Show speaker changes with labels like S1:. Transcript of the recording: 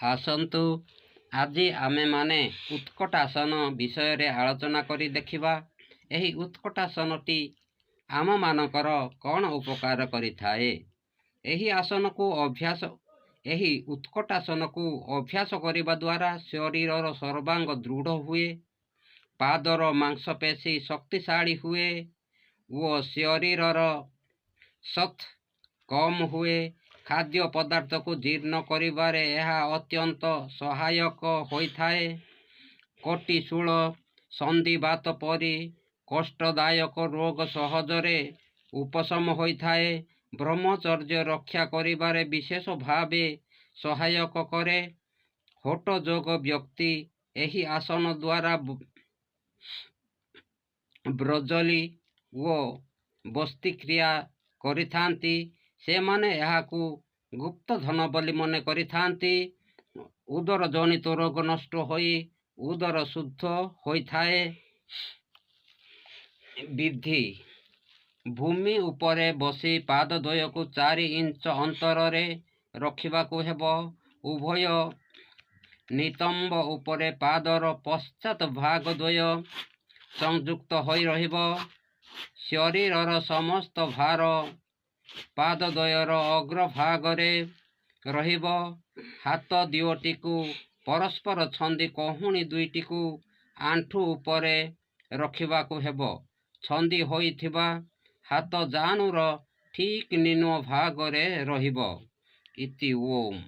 S1: ଆସନ୍ତୁ ଆଜି ଆମେମାନେ ଉତ୍କଟାସନ ବିଷୟରେ ଆଲୋଚନା କରି ଦେଖିବା। ଏହି ଉତ୍କଟାସନଟି ଆମମାନଙ୍କର କ'ଣ ଉପକାର କରିଥାଏ? ଏହି ଉତ୍କଟାସନକୁ ଅଭ୍ୟାସ କରିବା ଦ୍ୱାରା ଶରୀରର ସର୍ବାଙ୍ଗ ଦୃଢ଼ ହୁଏ, ପାଦର ମାଂସପେଶୀ ଶକ୍ତିଶାଳୀ ହୁଏ ଓ ଶରୀରର ଶକ୍ତି କମ୍ ହୁଏ। ଖାଦ୍ୟ ପଦାର୍ଥକୁ ଜୀର୍ଣ୍ଣ କରିବାରେ ଏହା ଅତ୍ୟନ୍ତ ସହାୟକ ହୋଇଥାଏ। କଟିଶୂଳ, ସନ୍ଧିବାତ ପରି କଷ୍ଟଦାୟକ ରୋଗ ସହଜରେ ଉପଶମ ହୋଇଥାଏ। ବ୍ରହ୍ମଚର୍ଯ୍ୟ ରକ୍ଷା କରିବାରେ ବିଶେଷ ଭାବେ ସହାୟକ କରେ। ହଠଯୋଗ ବ୍ୟକ୍ତି ଏହି ଆସନ ଦ୍ୱାରା ବ୍ରଜଲି ଓ ବସ୍ତିକ୍ରିୟା କରିଥାନ୍ତି। ସେମାନେ ଏହାକୁ ଗୁପ୍ତଧନ ବୋଲି ମନେ କରିଥାନ୍ତି। ଉଦରଜନିତ ରୋଗ ନଷ୍ଟ ହୋଇ ଉଦର ଶୁଦ୍ଧ ହୋଇଥାଏ। ବିଧି: ଭୂମି ଉପରେ ବସି ପାଦଦ୍ୱୟକୁ 4 ଇଞ୍ଚ ଅନ୍ତରରେ ରଖିବାକୁ ହେବ। ଉଭୟ ନିତମ୍ବ ଉପରେ ପାଦର ପଶ୍ଚାତ୍ ଭାଗ ଦ୍ୱୟ ସଂଯୁକ୍ତ ହୋଇ ରହିବ। ଶରୀରର ସମସ୍ତ ଭାର ପାଦଦ୍ୱୟର ଅଗ୍ରଭାଗରେ ରହିବ। ହାତ ଦିଓଟିକୁ ପରସ୍ପର ଛନ୍ଦି କହୁଣୀ ଦୁଇଟିକୁ ଆଣ୍ଠୁ ଉପରେ ରଖିବାକୁ ହେବ। ଛନ୍ଦି ହୋଇଥିବା ହାତ ଜାନୁର ଠିକ୍ ନିମ୍ନ ଭାଗରେ ରହିବ। ଇତି ଓମ୍।